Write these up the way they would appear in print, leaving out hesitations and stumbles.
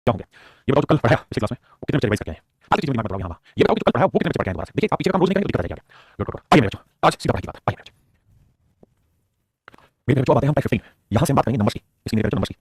क्या हो गया? ये बताओ जो कल पढ़ाया पिछली क्लास में वो कितने बच्चे रिवाइज करके आए हैं? आज की चीज़ दिमाग में बताओ यहाँ वहाँ। ये बताओ कि जो कल पढ़ाया वो कितने बच्चे पढ़ के आए हैं दोबारा से? देखिए आप पीछे का काम रोज नहीं करेंगे तो दिक्कत आ जाएगी आगे। Good good good. आइए मेरे बच्चों, आज सीधा पढ़ाई की बात। आइए मेरे बच्चों। मेरे बच्चों अब आते हैं हम टैग 15। यहाँ से हम बात करेंगे नंबर्स की। इसकी मेरे बच्चों नंबर्स की।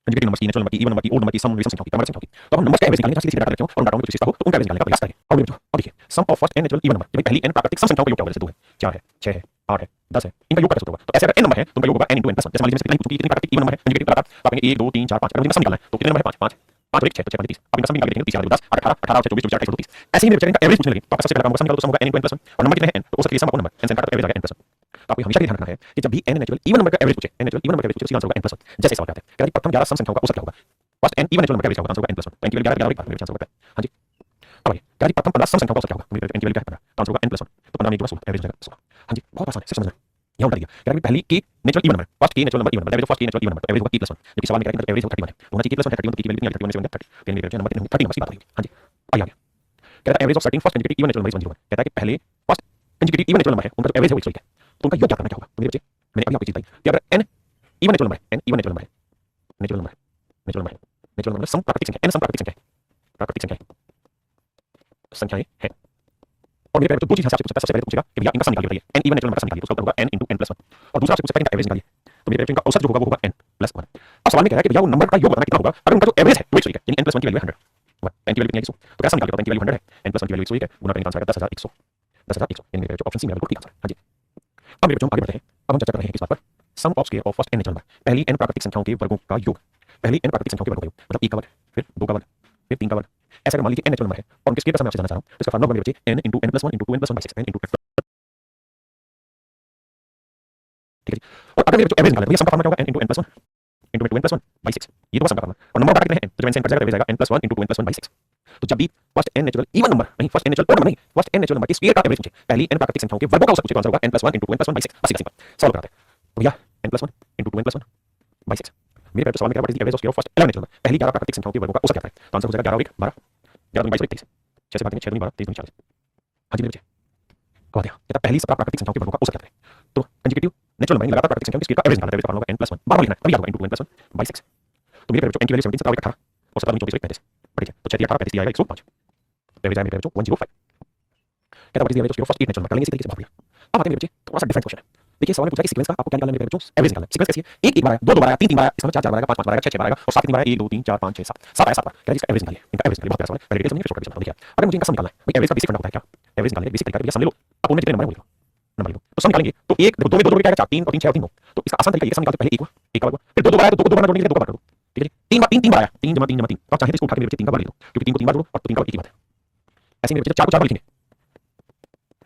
कंजुगेटिव नंबर्स की, नेचुरल नंबर की, इवन नंबर की, ओड नंबर की, सम विषम संख्याओं की, परमाणु संख्याओं की। तो हम नंबर्स का एवरेज निकालेंगे, सीधे सीधे डाटा लेते हो और उन डाटाओं में कुछ विशेषता हो तो उनका एवरेज निकालने का प्रयास करेंगे। अब मेरे बच्चों अब देखिए sum of first n natural even number, जब पहली एन प्राकृतिक सम संख्याओं का योग क्या होगा? जैसे 2 है, 4 है, 6 है, 8 है, 10 है, इनका योग कैसे होगा? तो ऐसे अगर एन नंबर है तो उनका योग होगा n * n + 1। जैसे मान लीजिए मैं कितनी पूछूं कि कितनी प्राकृतिक इवन नंबर है कंजुगेटिव लगातार, तो आप कहेंगे 1 2 3 4 5। अगर मुझे इनका सम निकालना है तो कितने नंबर है? 5 5 5 और 1 6 तो 6 5 30। आप इनका सम निकाल के देखेंगे 30 4 10 8 18 18 और 6 24 24 28 30। ऐसे ही मेरे बेचारे इनका एवरेज पूछने लगे तो आपका सबसे पहला काम होगा सम निकालो, तो सम होगा n * n + 1 और नंबर कितने हैं n तो उसका सम अपना नंबर n से काटा तो एवरेज आ गया n + 1। तो आपको हमेशा ये ध्यान रखना है कि जब भी n नेचुरल इवन नंबर का एवरेज पूछे, n नेचुरल इवन नंबर का एवरेज पूछे उसका आंसर होगा n + 1। जैसे सवाल क्या है कि प्रथम 11 सम संख्याओं का औसत क्या होगा? First n even natural number का एवरेज होगा, आंसर होगा n + 1। तो n की वैल्यू 11 11 मेरे आंसर होगा 15। हां जी। अब आइए क्या प्रथम 15 सम संख्याओं का औसत क्या होगा? मेरे n की वैल्यू क्या है 15 तो आंसर होगा n + 1। तो 15 में 1 जोड़ा 16 एवरेज हो जाएगा 16। हां जी बहुत आसान है, सिर्फ समझना। यहाँ उल्टा दिया क्या पहली k natural even number, first k natural number even number, that is first k natural even number तो एवरेज होगा k + 1। जबकि सवाल में कह रहा है कि एवरेज होगा 31 है, होना चाहिए k + 1 है 31 तो k की वैल्यू कितनी आ गई 31 30। तो मेरे बच्चे नंबर कितने होंगे 30 नंबर की बात करेंगे। हां जी आइए आगे कहता है average of certain first consecutive even natural number is 101। कहता है कि पहले first consecutive even natural number है उनका जो एवरेज है वो 101 है, तो उनका योग क्या करना क्या होगा? तो मेरे बच्चे मैंने अभी आपको चीज बताई कि अगर n इवन नेचुरल नंबर है, n इवन नेचुरल नंबर है, नेचुरल नंबर है, नेचुरल नंबर है, नेचुरल नंबर सम प्राकृतिक संख्या, n सम प्राकृतिक संख्या है, प्राकृतिक संख्या संख्याएं हैं। और मेरे तो दो चीज आपसे पूछ सकता है, सबसे पहले पूछेगा कि भैया इनका सम निकालिए, बताइए n इवन नेचुरल नंबर का सम निकालिए, तो उसका उत्तर होगा n * n + 1। और दूसरा आपसे पूछ सकता है इनका एवरेज निकालिए, तो मेरे इनका औसत जो होगा वो होगा n + 1। अब सवाल में कह रहा है कि भैया वो नंबर का योग बताना कितना होगा अगर उनका जो एवरेज है वो 101 है, यानी n + 1 की वैल्यू है 100। n की वैल्यू कितनी है 100, तो क्या सम निकालिए? n की वैल्यू 100 है, n + 1 की वैल्यू 101 है, गुना करेंगे आंसर आएगा 10100। 10100 यानी मेरे जो ऑप्शन सी मेरा बिल्कुल ठीक आंसर है। हां जी अब मेरे बच्चों आगे बढ़ते हैं। अब हम चर्चा कर रहे हैं किस बात पर? Sum of square of first n natural number, पहली n प्राकृतिक संख्याओं के वर्गों का योग, पहली n प्राकृतिक संख्याओं के वर्गों का योग मतलब 1 का वर्ग, फिर 2 का वर्ग, फिर 3 का वर्ग। ऐसा अगर मान लीजिए n नेचुरल नंबर है और उनके स्क्वायर का सम आपसे जानना चाह रहा हूं तो इसका फार्मूला होगा मेरे बच्चे n * n + 1 * 2n + 1 / 6 n * ठीक है जी। और अगर मेरे बच्चों एवरेज निकालना है तो ये सम का फार्मूला क्या होगा? n * n + 1 * 2n + 1 / 6। ये तो सम का फार्मूला और नंबर बटा कितने हैं तो जब n से n कट जाएगा तो एवरेज आएगा n + 1 * 2n + 1 / 6। तो जब भी first n natural even number नहीं, first n natural odd number नहीं, फर्स्ट n नेचुरल नंबर के स्क्वायर का एवरेज पूछे, पहली n प्राकृतिक संख्याओं के वर्गों का औसत पूछे तो आंसर होगा n + 1 * 2n + 1 / 6। बस इतना सिंपल सॉल्व कराते हैं। तो भैया n + 1 * 2n + 1 / 6। मेरे पहले सवाल में क्या what is the average of square of first 11 natural number, पहली 11 प्राकृतिक संख्याओं के वर्गों का औसत क्या है? तो आंसर हो जाएगा 11 और 1 12, 11 दूनी 22 23, 6 से भागेंगे 6 दूनी 12 23 दूनी 40। हां जी मेरे बच्चे अब आते हैं कहता पहली 17 प्राकृतिक संख्याओं के वर्गों का औसत क्या है? तो कंसेक्यूटिव नेचुरल नंबर लगातार प्राकृतिक संख्याओं के स्क्वायर का एवरेज निकालना है, एवरेज का फार्मूला होगा n + 1 बार बार लिखना है तभी याद होगा n * 2n + 1 / 6। तो मेरे बच्चों n की वैल्यू 17 17 और 1 18 और 17 दूनी 24 1 35 बढ़िया तो 6 3 18 35 आएगा 105। तो एवरेज आएगा मेरे बच्चों 105। कहता what is the average of square of first 8 natural number, करेंगे इसी तरीके से बहुत बढ़िया। अब आते हैं मेरे बच्चे थोड़ा सा डिफरेंट क्वेश्चन है। देखिए सवाल में पूछा कि सीक्वेंस का आपको क्या निकालना है मेरे बच्चों? एवरेज निकालना है। सीक्वेंस कैसी है? 1 1 बार आया, 2 2 बार आया, 3 3 बार आया, इसका मतलब 4 4 बार आएगा, 5 5 बार आएगा, 6 6 बार आएगा और 7 कितनी बार आया 1 2 3 4 5 6 7 7 आया 7 बार। कह रहा है इसका एवरेज निकालिए, इनका एवरेज निकालिए, बहुत प्यारा सवाल है। पहले डिटेल समझिए फिर शॉर्टकट समझाता हूं। देखिए अगर मुझे इनका सम निकालना है, भाई एवरेज का बेसिक फंडा होता है क्या? एवरेज निकालने का बेसिक तरीका है भैया सम ले लो, अब उनमें जितने नंबर है वो ले लो, नंबर ले लो। तो सम निकालेंगे तो 1 देखो 2 में 2 जोड़ के आएगा 4, 3 और 3 6 और 3 9। तो इसका आसान तरीका ये सम निकालते पहले 1 हुआ, 1 का वर्ग हुआ, फिर 2 2 बार आया तो 2 को 2 बार जोड़ने के लिए 2 का वर्ग कर दो। ठीक है जी। 3 बार 3 3 बार आया, 3 जमा 3 जमा 3, तो आप चाहे तो इसको उठा के मेरे बच्चे 3 का वर्ग ले लो क्योंकि 3 को 3 बार जोड़ो और 3 का वर्ग एक ही बात है। ऐसे ही मेरे बच्चे 4 को 4 बार लिखेंगे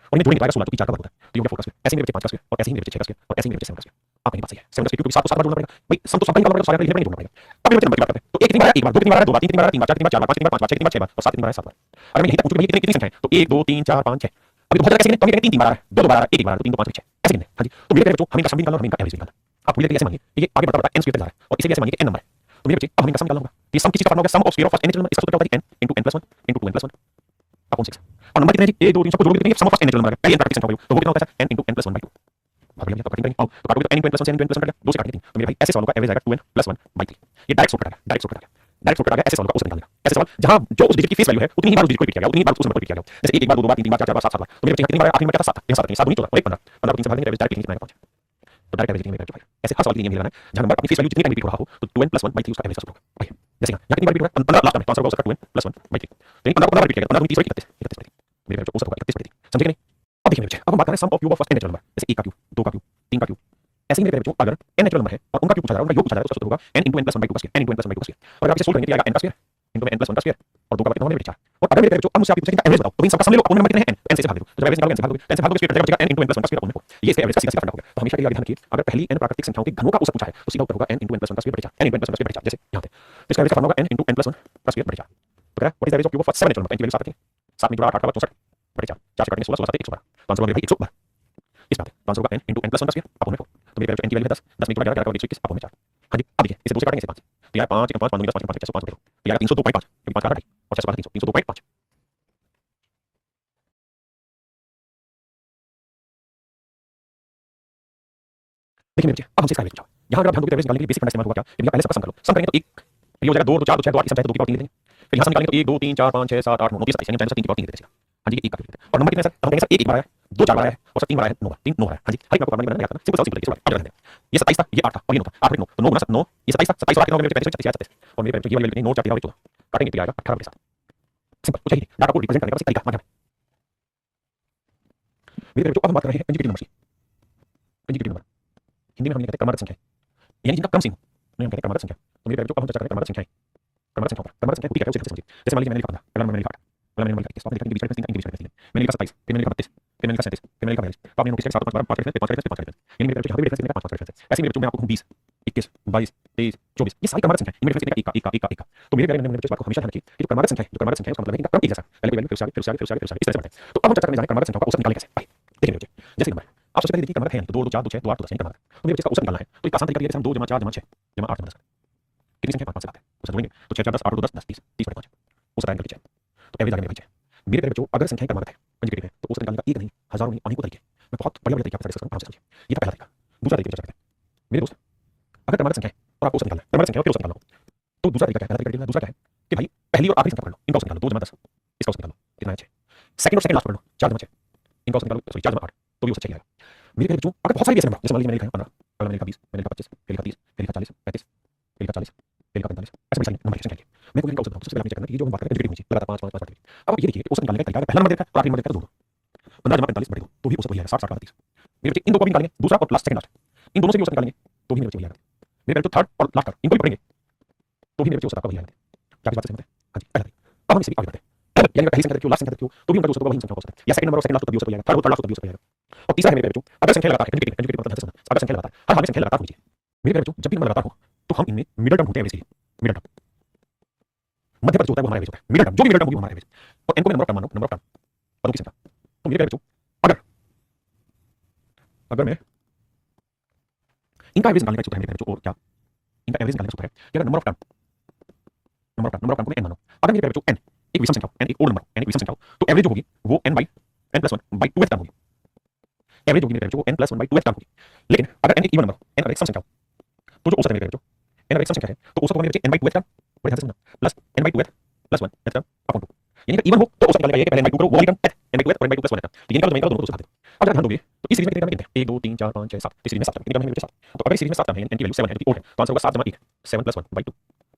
और इन्हें जोड़ेंगे तो आएगा 16 क्योंकि 4 का वर्ग होता है। तो ये हो गया 4 का स्क्वायर, ऐसे ही मेरे बच्चे 5 का स्क्वायर और ऐसे ही मेरे बच्चे 6 का स्क्वायर और ऐसे ही मेरे बच्चे 7 का स्क्वायर। आप कहीं बात सही है 7 का स्क्वायर क्योंकि 7 को 7 बार जोड़ना पड़ेगा भाई, सम तो सबका निकालना पड़ेगा, सारे लिखने में नहीं जोड़ना पड़ेगा। अब मेरे बच्चे नंबर की बात करते हैं तो 1 कितनी बार आया, 1 बार, 2 कितनी बार आया, 2 बार, 3 कितनी बार आया, 3 बार, 4 कितनी बार, 4 बार, 5 कितनी बार, 5 बार, 6 कितनी बार, 6 बार और 7 कितनी बार आया 7 बार। अगर मैं यही तक पूछूं कि कितनी कितनी संख्या है तो 1 2 3 4 5 6, अभी तो बहुत ज्यादा कैसे गिने, तो हम कहेंगे 3 3 बार आया, 2 2 बार आया, 1 1 बार, 3 2 5 6 ऐसे गिने। हां जी तो मेरे बच्चों हम इनका सम भी निकालना, हम इनका एवरेज निकालना। आप पूरी तरीके से मानिए ये आगे बढ़ता बढ़ता n स्क्वायर तक जा रहा है और इसे भी ऐसे मानिए कि n नंबर है। तो मेरे बच्चे अब हम इनका सम निकालना होगा। ये सम किस चीज का फार्मूला होगा? Sum of square of first n natural number, इसका सूत्र क्या होता है? n * n + 1 * 2n + 1 upon 6। और नंबर कितने हैं जी 1 2 3 सबको जोड़ के कितने? Sum of first n natural number है, पहली n प्राकृतिक संख्या का योग, तो वो कितना होता है? n * n + 1 / 2। बहुत बढ़िया तो कटिंग करेंगे तो काटोगे तो n * n + 1 से n * n + 1 कट गया, 2 से काटेंगे 3। तो मेरे भाई ऐसे सवालों का एवरेज आएगा 2n + 1 / 3। ये डायरेक्ट शॉर्टकट है, डायरेक्ट शॉर्टकट आ गया, डायरेक्ट शॉर्टकट आ गया। ऐसे सवालों का औसत निकालने का, ऐसे सवाल जहां जो उस डिजिट की फेस वैल्यू है उतनी ही बार उस डिजिट को रिपीट किया गया, उतनी ही बार उस नंबर को रिपीट किया गया। जैसे 1 1 बार 2 2 बार 3 3 बार 4 4 बार 7 7 बार। तो मेरे बच्चे कितनी बार आखिरी में क्या था 7, यहाँ 7 नहीं 7 दूनी 14 और 1 15, 15 को 3 से भाग देंगे एवरेज डायरेक्ट कितना आएगा 5। तो डायरेक्ट एवरेज निकलेगा भाई। ऐसे हर सवाल के लिए नियम लगाना है जहां नंबर अपनी फेस वैल्यू जितनी टाइम रिपीट हो रहा हो तो 2n + 1 / 3 उसका एवरेज का सूत्र होगा। भाई जैसे यहाँ कितनी बार रिपीट हो रहा है 15 लास्ट में तो आंसर होगा उसका 2n + 1 / 3। तो 15 को 15 बार रिपीट किया गया, 15 दूनी 30 और 31 31 मेरे बच्चों औसत होगा 31 / 3। समझे कि नहीं? अब देखिए मेरे बच्चे अब हम बात कर रहे हैं sum of cube of first n natural number, जैसे 1 का क्यूब, 2 का क्यूब, 3 का क्यूब। ऐसे ही मेरे बच्चों अगर n नेचुरल नंबर है और उनका क्यूब पूछा जा रहा है, उनका योग पूछा जा रहा है तो उसका सूत्र होगा n * n + 1 / 2 का स्क्वायर, n * n + 1 / 2 का स्क्वायर। और अगर आप इसे सोल्व करेंगे तो आएगा n का स्क्वायर * n + n + 1 का स्क्वायर और 2 का वर्ग कितना होने वाला है 4। और अगर मेरे बच्चों अब मुझसे आप पूछें कि एवरेज बताओ तो इन सबका सम ले लो, अब नंबर कितने हैं n से भाग दे दो। तो जब एवरेज निकालोगे n से भाग दोगे, n से भाग दोगे स्क्वायर कट जाएगा, n * n + 1 का स्क्वायर अपॉन 4। ये इसका एवरेज का सीधा सीधा फंडा हो गया। तो हमेशा के लिए ध्यान रखिए अगर पहली n प्राकृतिक संख्याओं के घनों का औसत पूछा है तो सीधा उत्तर होगा n * n + 1 का स्क्वायर / 4, n * n + 1 का स्क्वायर / 4 जैसे यहाँ पे। तो इसका एवरेज का फंडा होगा n * n + 1 का स्क्वायर / 4। तो क्या what is the average of cube of 7 natural number, n की वैल्यू 7 रखें, 7 में 8 8 का 64 / 4, 4 से काटेंगे 16 16 7 112। तो आंसर होगा मेरे भाई 112। इस बात है तो आंसर होगा n * n + 1 का स्क्वायर अपॉन 4। तो मेरे n की वैल्यू है 10, 10 में 11 11 का 121 अपॉन 4। हां जी अब देखिए इसे 2 से काटेंगे इसे 5 तो यार 5 1 5 5 2 10 5 5 605 देखो तो यार 302.5 क्योंकि 5 का 8 और 6 300 302.5। देखिए मेरे बच्चे अब हमसे इसका एवरेज पूछा। यहाँ अगर आप ध्यान दोगे तो एवरेज निकालने के लिए बेसिक फंडा इस्तेमाल होगा क्या? यदि आप पहले सबका सम कर लो, सम करेंगे तो 1 तो ये हो जाएगा 2 2 4 2 6 2 8 इस समझाए तो 2 की पावर 3 लेंगे। फिर यहाँ से निकालेंगे तो 1 2 3 4 5 6 7 8 9 30 27 यानी 3 की पावर 3 लिख देते हैं। हाँ जी, ये 1 का लिखते हैं। और नंबर कितने सर? हम कहेंगे सर 1 1 बार आया, 2 4 बार आया और सर 3 बार आया, 9 बार 3 9 बार है। हाँ जी, हर एक आपको करना याद करना, सिंपल सिंपल तरीके से आगे बढ़ते हैं। ये 27 था, ये 8 था और ये 9 था। 8 9 तो 9 गुना 7 9, ये 27 था, 27 और 8 के 9 में 35 36 37 और मेरे पे ये वाली लिखनी 9 4 13 14 काटेंगे तो आएगा 18 के साथ। सिंपल तो चाहिए डाटा को रिप्रेजेंट करने का तरीका माध्यम है। मेरे पे जो अब हम बात कर रहे हैं कंजुगेटिव नंबर की। कंजुगेटिव नंबर हिंदी में हम कहते हैं क्रमागत संख्या, यानी जिनका क्रम सेम हो उन्हें हम कहते हैं क्रमागत संख्या। तो मेरे पे जो अब हम चर्चा करें क्रमागत संख्या है, क्रमागत संख्या क्रमागत संख्या पूरी कैसे समझिए। जैसे मान लीजिए मैंने लिखा था, पहला नंबर मैंने लिखा था, पहला मैंने लिखा 21 तो आपने लिखा इनके बीच में 3 इनके बीच में 3 मैंने लिखा 27 फिर मैंने लिखा 32 फिर मैंने लिखा 37 फिर मैंने लिखा 42 तो आपने नोटिस किया 7 5 12 5 5 5 5 यानी मेरे पे यहाँ पे भी डिफरेंस 5 5 डिफरेंस है। ऐसे मेरे बच्चों में आपको 20 21 22 23 24 ये सारी क्रमागत संख्या है, इनमें डिफरेंस कितना 1 का 1 का 1 का 1 का। तो मेरे प्यारे मेरे बात को हमेशा ध्यान रखिए कि जो क्रमागत संख्या है, जो क्रमागत संख्या है उसका मतलब है कि इनका क्रम एक जैसा पहले कोई वैल्यू फिर से आगे फिर से आगे फिर से आगे फिर से आगे इस तरह से बढ़ता है। तो अब हम चर्चा करने जा रहे हैं क्रमागत संख्या का औसत निकालने कैसे। आइए देखिए मेरे बच्चे, जैसे नंबर आप सबसे पहले देखिए क्रमागत है तो 2 2 4 2 6 2 8 2 10 क्रमागत। तो मेरे बच्चे का औसत निकालना है तो एक आसान तरीका है जैसे हम 2 जमा 4 जमा 6 जमा 8 जमा 10 कितनी संख्या 5 5 से आते हैं औसत जोड़ेंगे तो 6 4 10 8 2 10 10 30 30 बटे 5 औसत आएगा पीछे। तो एवरेज आएगा मेरे पीछे। मेरे प्यारे बच्चों अगर संख्या क्रमागत है कंजुगेटिव है तो औसत निकालने का एक नहीं हजारों नहीं अनेकों तरीके मैं बहुत बढ़िया बढ़िया तरीके आपके साथ डिस्कस करूंगा। ये था पहला तरीका। दूसरा तरीका चर्चा करते हैं मेरे दोस्त, अगर क्रमागत संख्या है और आपको औसत निकालना है, क्रमागत संख्या और फिर औसत निकालना हो तो दूसरा तरीका क्या है, पहला तरीका दूसरा क्या है कि भाई पहली और आखिरी संख्या पकड़ लो, इनका औसत निकालो 2 जमा 10 इसका औसत निकालो कितना है 6। सेकंड और सेकंड लास्ट पकड़ लो 4 जमा 6 इनका औसत निकालो सॉरी 4 जमा 8 तो भी औसत 6 आएगा। मेरे प्यारे बच्चों अगर बहुत सारे ऐसे नंबर जैसे मान लीजिए मैंने लिखा है 15 अगला मैंने लिखा 20 मैंने लिखा 25 मैंने लिखा 30 मैंने लिखा 40 35 मैंने लिखा 40 मैंने लिखा 45 ऐसे सारे नंबर संख्या मैं कोई इनका औसत सबसे पहले आपने चेक करना कि ये जो हम बात करें कंजुगेटिव होनी लगातार 5 5 5 बढ़ती है। अब ये देखिए औसत निकालने का तरीका पहला नंबर देखा और आखिरी नंबर देखा तो जोड़ो 15 जमा 45 बटे 2 तो भी औसत वही आएगा 60 60 30। मेरे बच्चे इन दो को भी निकालेंगे दूसरा और लास्ट सेकंड लास्ट इन दोनों से भी औसत निकालेंगे तो भी मेरे बच्चे वही आएगा। मेरे जो थर्ड और लास्ट का इनको भी पढ़ेंगे तो भी मेरे बच्चे औसत का वही आएगा। क्या बात सहमत है? हां जी पहला अब हम इसे आगे बढ़ते हैं यानी पहली संख्या देखियो लास्ट संख्या देखियो तो भी उनका औसत वही संख्या हो सकता है या सेकंड नंबर और सेकंड लास्ट तो भी औसत वही आएगा थर्ड और लास्ट तो भी औसत वही आएगा। और तीसरा है मेरे बच्चों अगर संख्या लगातार है कंजुगेटिव मतलब ध्यान से सुनना अगर संख्या लगातार हर हाल में संख्या लगातार होनी चाहिए। मेरे बच्चों जब भी नंबर लगातार हो तो हम इनमें मिडिल टर्म होते हैं वैसे मिडिल टर्म मध्य पद जो होता है वो हमारा एवरेज होता है। मिडिल टर्म जो भी मिडिल टर्म होगी वो हमारा एवरेज और n को मैं नंबर ऑफ टर्म मानो नंबर ऑफ टर्म पदों की संख्या। तो मेरे बच्चों अगर अगर मैं इनका एवरेज निकालने का सूत्र है मेरे बच्चों और क्या इनका एवरेज निकालने का सूत्र है कि अगर नंबर ऑफ टर्म को मैं n मानो अगर मेरे बच्चों n एक विषम संख्या n एक ओड नंबर n एक विषम संख्या तो एवरेज जो होगी वो n + 1 2f टर्म होगी। एवरेज होगी मेरे बच्चों n + 1 2f टर्म होगी। लेकिन अगर n एक इवन नंबर n अगर एक सम संख्या तो जो औसत है मेरे बच्चों n अगर एक सम संख्या है तो औसत होगा मेरे बच्चे n / 2f टर्म बड़े ध्यान से सुनना plus n / 2f + 1 f term upon 2 यानी अगर इवन हो तो औसत निकालने का ये पहले n / 2 करो वो वाली टर्म n / 2f और n / 2 + 1 टर्म तो ये निकालो दोनों को दोनों को साथ दो। अब जरा ध्यान दोगे तो इस सीरीज में कितने टर्म हैं 1 2 3 4 5 6 7 इस सीरीज में 7 टर्म कितने टर्म है मेरे बच्चे 7 तो अगर इस सीरीज में 7 टर्म है n की वैल्यू 7 है जो कि ओड है तो आंसर होगा 7 + 1 7 + 1/2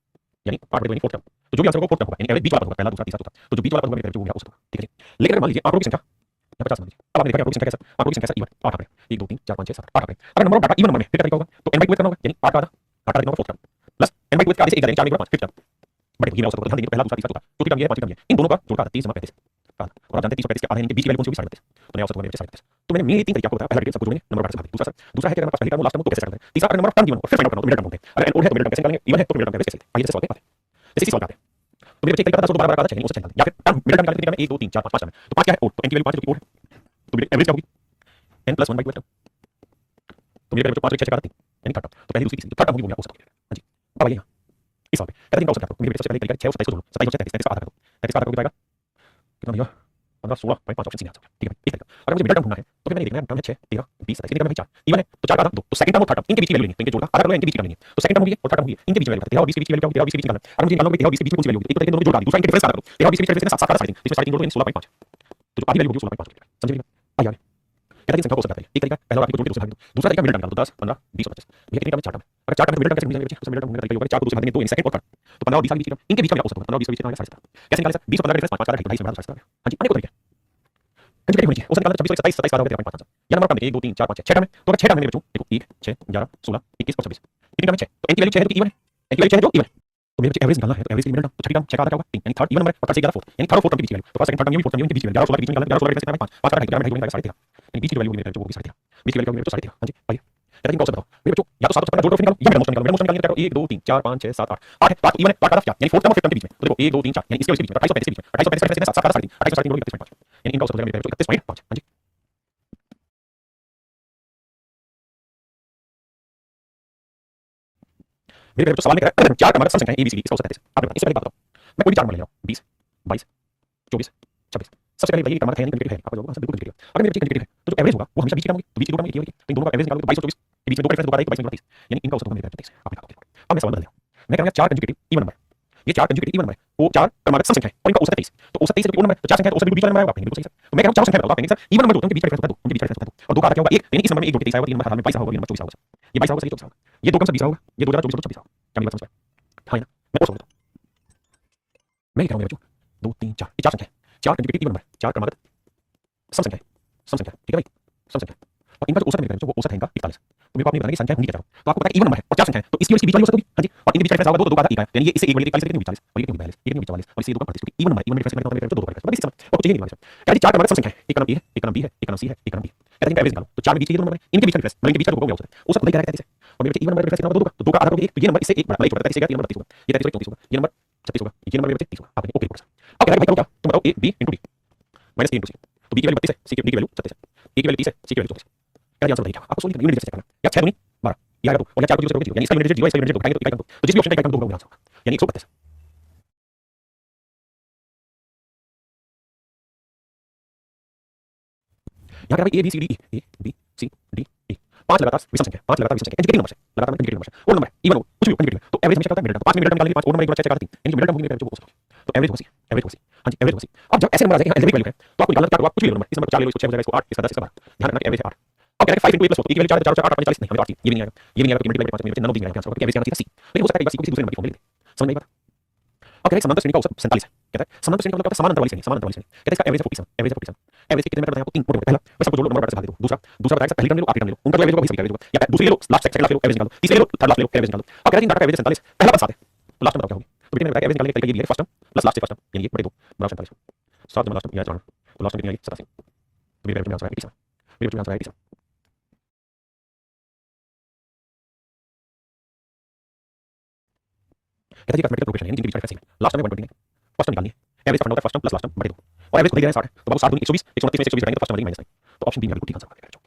यानी 8 बटे 4 टर्म। तो जो भी आंसर होगा 4 टर्म होगा यानी एवरेज बीच वाला होगा पहला दूसरा तीसरा चौथा तो जो बीच वाला होगा मेरे बच्चे वो मेरा औसत होगा ठीक है। लेकिन अगर मान लीजिए आंकड़ों की संख्या यहाँ 50 मान लीजिए अब आपने देखा आंकड़ों की संख्या कैसा आंकड़ों की संख्या इवन 8 आंकड़े 1 2 3 4 5 6 7 8 आंकड़े अगर number of data even number में फिर क्या तरीका होगा तो n / 2 करना होगा यानी 8 का आधा देना होगा 4 टर्म प्लस n / 2 के आधे से 1 ज्यादा 4 5 फिर टर्म बड़े ये औसत होगा ध्यान दीजिए पहला दूसरा तीसरा चौथा चौथी टर्म ये है पांचवी टर्म ये इन दोनों का जोड़ का 30 जमा 35 और आप जानते हैं 30 और 35 के आधे इनके बीच की वैल्यू कौन सी होगी 37 तो नया औसत होगा मेरे 37। तो मैंने मेन तीन तरीके आपको बताया पहला डिटेल सबको जोड़ेंगे नंबर ऑफ डाटा से दूसरा दूसरा है कि अगर हमारे पास पहली टर्म लास्ट टर्म तो कैसे करते हैं तीसरा अगर नंबर ऑफ टर्म गिवन हो फिर फाइंड आउट करना तो मिडिल टर्म होते हैं अगर n ओड है तो मिडिल टर्म कैसे निकालेंगे इवन है तो मिडिल टर्म कैसे आइए जैसे सॉल्व करते हैं जैसे इसी सॉल्व करते हैं तो मेरे बच्चे एक तरीका था दोबारा चाहिए औसत निकालना या फिर टर्म मिडिल टर्म निकालने के तरीका में 1 2 3 4 5 5 टर्म तो 5 क्या है ओड तो n की वैल्यू 5 जो कि ओड है तो मेरे एवरेज क्या होगी n + 1 / 2 टर्म तो मेरे बच्चों 5 6 4 3 यानी थर्ड टर्म तो पहली दूसरी तीसरी थर्ड टर्म होगी वो मेरा औसत होगी। हां जी अब आइए इस सवाल पे कहते हैं इनका औसत क्या मेरे सबसे पहले तरीका 6 और 27 को जोड़ो 27 और 33 आधा कर दो 33 आधा करोगे जाएगा कितना भैया 15 16 भाई 5 ऑप्शन सीधे आंसर ठीक है एक तरीका। अगर मुझे मिडिल टर्म ढूंढना है तो फिर मैंने देखना है टर्म है 6 13 20 27 इनका में 4 इवन है तो 4 का आधा 2 तो सेकंड टर्म और थर्ड टर्म इनके बीच की वैल्यू लेंगे तो इनके जोड़ का आधा कर लो इनके बीच की वैल्यू लेंगे तो सेकंड टर्म होगी और थर्ड टर्म होगी इनके बीच में वैल्यू 13 और 20 के बीच की वैल्यू क्या होगी 13 और 20 के बीच निकालना अगर मुझे निकालना होगा 13 और 20 के बीच में कौन सी वैल्यू होगी एक तो दोनों जोड़ का दूसरा इनके डिफरेंस आधा करो 13 और 20 के बीच डिफरेंस 7 7 3 इसमें 3 जोड़ 16.5 तो जो आधी वैल्यू होगी 16.5 समझ लीजिए आइए आगे कहते हैं संख्या को औसत करते हैं एक तरीका पहला और आखिरी को जोड़ के दूसरा भाग दो दूसरा तरीका मिडिल टर्म निकालो 10 15 20 और 25 भैया कितने टर्म है 4 टर्म अगर 4 टर्म मिडिल टर्म कैसे निकालेंगे बच्चे मिडिल टर्म का तरीका होगा 4 को दूसरे भाग देंगे 2 इन सेकंड और थर्ड तो 15 और 20 के बीच की टर्म इनके बीच का मेरा औसत होगा 15 और 20 के बीच का 17.5 कैसे निकालें सर 20 और 15 का डिफरेंस 5 का 2.5 से बड़ा 17 हां जी अनेक तरीके कंजुगेटिव होनी चाहिए औसत निकालना 26 27 27 का होगा 13.5 या नंबर कम 1 2 3 4 5 6 टर्म है तो अगर 6 टर्म है मेरे बच्चों देखो 1 6 11 16 21 और 26 कितनी टर्म है 6 तो n की वैल्यू 6 है तो इवन है n की वैल्यू 6 है जो इवन है तो मेरे बच्चे एवरेज निकालना है तो एवरेज की मिडिल टर्म तो छठी टर्म 6 का आधा क्या होगा 3 यानी थर्ड इवन नंबर और थर्ड से 11 फोर्थ यानी थर्ड और फोर्थ टर्म के बीच की वैल्यू तो फर्स्ट सेकंड थर्ड टर्म ये भी फोर्थ टर्म ये भी बीच की वैल्यू 11 16 के बीच में निकालना 11 16 के बीच में 5 5 का ढाई में ढाई 13 यानी बीच की वैल्यू मेरे जो होगी 13 बीच की वैल्यू मेरे जो 13 हां जी आइए कहते हैं इनका औसत बताओ मेरे बच्चों या तो 7 और 15 जोड़ कर निकालो या मिडिल मोशन निकालो मिडिल मोशन निकालने का 1 2 3 4 5 6 7 8 8 है 8 इवन है 8 का क्या यानी फोर्थ टर्म और फिफ्थ टर्म के बीच में तो देखो 1 2 3 4 यानी इसके बीच में 28 के बीच में 28 35 7 का 3 28 जोड़ोगे 31.5 यानी इनका औसत हो जाएगा मेरे बच्चों 31.5 हां जी। मेरे बच्चों सवाल में कह रहा है चार क्रमागत सम संख्याएं a b c d इसका औसत है आपने इससे पहले बात बताओ मैं कोई भी चार नंबर ले रहा हूं 20 22 24 26 सबसे पहले बताइए क्रमागत है या कंजुगेटिव है आपका जवाब आंसर बिल्कुल कंजुगेटिव है। अगर मेरे बच्चे कंजुगेटिव है तो जो एवरेज होगा वो हमेशा बीच की टर्म होगी तो बीच की टर्म ये होगी तो इन दोनों का एवरेज निकालोगे तो 22 और 24 के बीच में दो का डिफरेंस 2 का 22 और 30 यानी इनका औसत होगा मेरे 23 आपने कहा अब मैं सवाल बदल रहा हूं मैं कहूंगा चार कंजुगेटिव इवन नंबर ये चार कंजुगेटिव इवन नंबर है, वो चार क्रमागत सम संख्या है और इनका औसत है 23। तो औसत 23 जब पूर्ण नंबर, तो चार संख्या है तो औसत बिल्कुल बीच वाला नंबर आएगा, बिल्कुल सही सर। तो मैं कह रहा हूं चारों संख्या बताओ, कहेंगे सर इवन नंबर जो होते हैं उनके बीच का डिफरेंस होता है 2, उनके बीच का डिफरेंस होता है 2, और 2 का आधा क्या होगा 1, यानी इस नंबर में 1 जोड़ के 23 आएगा, ये नंबर हर हाल में 22 होगा, ये नंबर 24 होगा, ये 22 होगा, सही 24 होगा, ये 2 कम से 20 होगा, ये 2024 तो 26 होगा, क्या मेरी बात समझ में? हां या ना? मैं और समझता हूं, मैं कह रहा हूं मेरे बच्चों 2 3 4 ये चार संख्या है, चार कंजुगेटिव इवन नंबर, चार क्रमागत सम संख्या है, सम संख्या, ठीक है भाई, सम संख्या, और इनका जो औसत है वो औसत है इनका 41। तो मेरे को आपने बताना कि संख्या होंगी क्या चारों, तो आपको पता है इवन नंबर है और चार संख्या है, तो इसकी और इसकी बीच वाली औसत होगी, हां जी, और इनके बीच का डिफरेंस होगा 2 का 2 का 1 यानी ये इससे 1 बड़ी 41 कितनी 40 और ये कितनी 42, ये कितनी 44 और इससे 2 का 35, क्योंकि इवन नंबर डिफरेंस करने का मतलब 2 का डिफरेंस, बस इसी समय और कुछ ही नहीं मालूम। क्या जी चार क्रमागत सम संख्या है, एक का नाम ए है, एक का नाम बी है, एक का नाम सी है, एक का नाम डी है, कहते हैं इनका एवरेज निकालो, तो चार में बीच के ये दोनों नंबर है, इनके बीच का डिफरेंस, मतलब इनके बीच का जो होगा वो औसत है, औसत खुद ही कह रहा है 33 है, और मेरे बच्चे इवन नंबर डिफरेंस कितना होगा 2 का, तो 2 का आधा करोगे 1, तो ये नंबर इससे 1 बड़ा 1 छोटा 33 होगा, ये नंबर 32 होगा, ये 33 34 होगा, ये नंबर 36 होगा, ये नंबर मेरे बच्चे 30 होगा, आपने ओके रिपोर्ट सर। अब कह रहा है भाई करो क्या, तुम बताओ a b * d -a * c, तो b की वैल्यू 32 है, c की वैल्यू 37 है, a की वैल्यू 30 है, c की वैल्यू 34 है, क्या आंसर बताइए, आपको सोल्व यूनिट चेक करना या 6 दूनी 12 ये आएगा 2 और या 4 को 0 से करोगे 0, यानी इसका यूनिट 0 इसका यूनिट 0 उठाएंगे तो इकाई का 2, तो जिस भी ऑप्शन का इकाई का 2 होगा वो आंसर होगा, यानी 132। यहाँ क्या भाई a b c d e a b c d e पांच लगातार विषम संख्या, पांच लगातार विषम संख्या कंजुगेटिव नंबर है, लगातार कंजुगेटिव नंबर है, और नंबर इवन हो कुछ भी कंजुगेटिव है, तो एवरेज हमेशा करता है मिडिल टर्म, तो 5 में मिडिल टर्म निकालेंगे 5 और नंबर 1 2 4 4 3, यानी मिडिल टर्म होगी मेरे जो औसत होगी, तो एवरेज होगी, एवरेज होगी, हां जी एवरेज होगी। अब जब ऐसे नंबर आ जाएंगे एल्जेब्रिक वैल्यू है तो आपको निकालना क्या होगा, कुछ भी ले लो नंबर, इस नंबर को 4 ले लो, इसको 6 हो जाएगा, इसको 8, इसका 10, इसका 12, ध्यान रखना कि एवरेज है 8। अब कह रहा है 5 * a + 4 a की वैल्यू 4 4 4 8 40 नहीं, हमें 8 चाहिए, ये भी नहीं आएगा, ये भी नहीं आएगा, क्योंकि मल्टीप्लाई 5 में 9 नहीं आएगा आंसर होगा, एवरेज आना चाहिए c, लेकिन हो सकता है एक बार किसी दूसरे नंबर की फॉर्म ले लेते, समझ में आई बात। अब कह रहा है समांतर श्रेणी का औसत 47 है, कहता है समांतर श्रेणी का मतलब होता है समान अंतर वाली श्रेणी, समान अंतर वाली श्रेणी, कहता है इसका एवरेज है 47, एवरेज है 47, एवरेज के कितने मैटर बताएं आपको, 3 मोटे मोटे, पहला बस आपको जोड़ लो नंबर से भाग दे दो, दूसरा दूसरा बताएगा पहली टर्म ले लो आखिरी टर्म ले लो, उनका जो एवरेज होगा वही सभी एवरेज होगा, या दूसरी ले लो लास्ट सेकंड लास्ट ले लो एवरेज निकाल दो, तीसरी ले लो थर्ड लास्ट ले लो एवरेज निकाल दो। अब कह रहा है डाटा का एवरेज 47, पहला पद 7 है, तो लास्ट टर्म बताओ क्या होगी, तो बेटे मैंने बताया एवरेज निकालने का तरीका ये भी है, फर्स्ट टर्म प्लस लास्ट से फर्स्ट टर्म, यानी ये बटे 2 बराबर 47, 7 में लास्ट टर्म याद रखना, तो लास्ट टर्म कितनी आएगी 87, तो मेरे एवरेज में आंसर आएगा 87, मेरे एवरेज में आंसर आएगा 87। कहता है जी मैथमेटिकल प्रोग्रेशन यानी जिनके बीच का डिफरेंस लास्ट टर्म में 129, फर्स्ट टर्म निकालनी है, एवरेज का फंडा होता है first term plus last term बटे 2, और एवरेज खुद ही दे रहा है 60 है, तो बाबू 7 दूनी 120, 129 में 120 घटाएंगे तो फर्स्ट टर्म बनेगी -9, तो ऑप्शन बी में बिल्कुल ठीक आंसर आ जाएगा।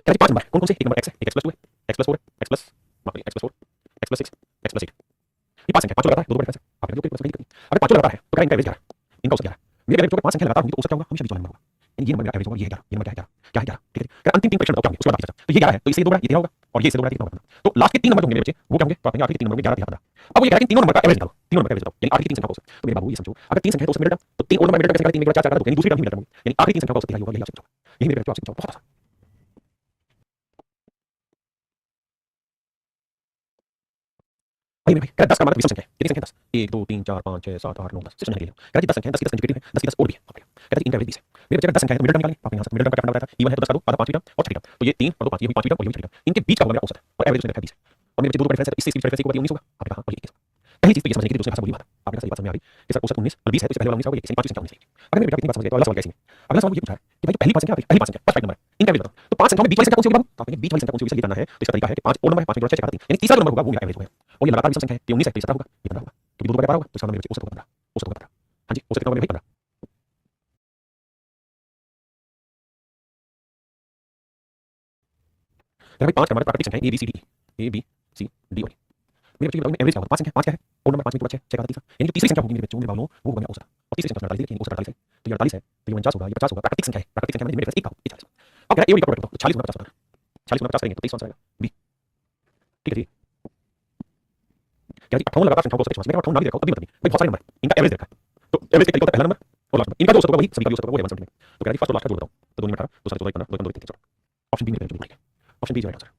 कहता है 5 नंबर कौन कौन से, एक नंबर x है, एक x + 2 है, x + 4 है, x + माफ करिए x + 4, x + 6, x + 8, ये 5 संख्या 5 लगातार है, 2 डिफरेंस है, आपने जो कोई प्रश्न नहीं करनी, अगर 5 लगातार है तो क्या इनका एवरेज 11, इनका औसत 11, मेरे एवरेज जो 5 संख्या लगातार होंगी तो औसत क्या होगा, हमेशा बीच वाला नंबर होगा, यानी ये नंबर मेरा एवरेज होगा, ये 11, ये नंबर क्या है 11, क्या है 11, ठीक है। क्या अंतिम 3 परीक्षण बताओ क्या होंगे, उसके बाद बाकी चर्चा, तो ये 11 है तो इससे 2 बढ़ा ये 13 होगा और ये इससे 2 बढ़ा कितना होगा, तो लास्ट के 3 नंबर जो होंगे मेरे बच्चे वो क्या होंगे, तो आपने आखिरी 3 नंबर में 11 13 15, अब वो ये कह रहा है कि तीनों नंबर का एवरेज निकालो, तीनों नंबर का एवरेज बताओ, यानी आखिरी 3 संख्या का औसत, तो मेरे बाबू ये समझो अगर 3 संख्या है तो उसमें मिडिल टर्म, तो 3 और नंबर मिडिल टर्म कैसे निकालें, 3 में 4 4 यानी दूसरी टर्म ही मिडिल टर्म होगी, यानी आखिरी 3 संख्या का औसत यही होगा, यही आपसे पूछा, यही मेरे बच्चों आपसे पूछा, बहुत आसान। भाई मेरे भाई 10 का मतलब विषम संख्या है, कितनी संख्या 10, 1 2 3 4 5 6 7 8 9 10 सिर्फ संख्या ले लो, कहता है 10 संख्या है, 10 की 10 कंजुगेटिव है, 10 की 10 और भी है, कहता है इनका एवरेज 20 है, मेरे बच्चे 10 संख्या है तो मिडिल टर्म निकालें, आपने यहां से मिडिल टर्म का क्या फंडा बताया था, इवन है तो 10 का 2 आधा 5वीं टर्म और छठी टर्म, तो ये 3 और 2 5 ये हुई 5वीं टर्म और ये हुई छठी टर्म, इनके बीच का होगा मेरा औसत और एवरेज उसने रखा है 20 है, और मेरे बच्चे 2 का डिफरेंस है तो इससे इसकी डिफरेंस होगा 19 होगा, आपने कहा और ये 21 पहली चीज तो ये समझने की दूसरी भाषा बोली बात, आपने कहा सही बात समझ आ रही कि सर औसत 19 और 20 है तो इससे पहले वाला 19 होगा, ये पांचवी संख्या 19 है। अगर मेरे बेटा कितनी बात समझ गए तो अगला सवाल कैसे है, अगला सवाल ये पूछा है कि भाई पहली 5 संख्या पहली 5 संख्या फर्स्ट नंबर इनका एवरेज बताओ, तो 5 संख्याओं में बीच वाली संख्या कौन सी होगी बाबू, तो आपने बीच वाली संख्या कौन सी होगी ये जानना है, तो इसका तरीका है कि 5 और नंबर है 5 में 6 4 3, यानी तीसरा जो नंबर होगा वो मेरा एवरेज होगा, और ये लगातार विषम संख्या है, ये 19 है तो ये 17 होगा, ये 15 होगा, क्योंकि 2 2 का 12 होगा तो इसका मेरे बच्चे औसत होगा 15, औसत होगा 15, हां जी औसत कितना होगा मेरे भाई 15। भाई 5 का हमारा प्राकृतिक संख्या है ए बी सी डी और मेरे बच्चे बताओ एवरेज क्या होगा, 5 संख्या 5 क्या है और नंबर 5 में 6 6 का 3, यानी जो तीसरी संख्या होगी मेरे बच्चों मेरे बालों वो होगा मेरा औसत, और तीसरी संख्या 48 देखिए औसत 48 है, तो ये 48 है तो ये 49 होगा, ये 50 होगा, प्राकृतिक संख्या है, प्राकृतिक संख्या में मेरे पास 1 का होगा, 40। अब क्या है ए और का प्रोडक्ट 40 गुना 50 होता है, 40 गुना 50 करेंगे तो 23 आंसर आएगा बी, ठीक है जी। क्या जी 58 लगातार संख्याओं को औसत मैं 58 ना भी देखो अभी बता दी भाई बहुत सारे नंबर इनका एवरेज देखा है, तो एवरेज का तरीका होता है पहला नंबर और लास्ट नंबर, इनका जो औसत होगा वही सभी का औसत होगा वो 11 में, तो कह रहा है फर्स्ट और लास्ट का जोड़ बताओ, तो 2 में 18 2 7 14 15 2 3 14, ऑप्शन बी मेरे बिल्कुल ठीक है, option B is right answer,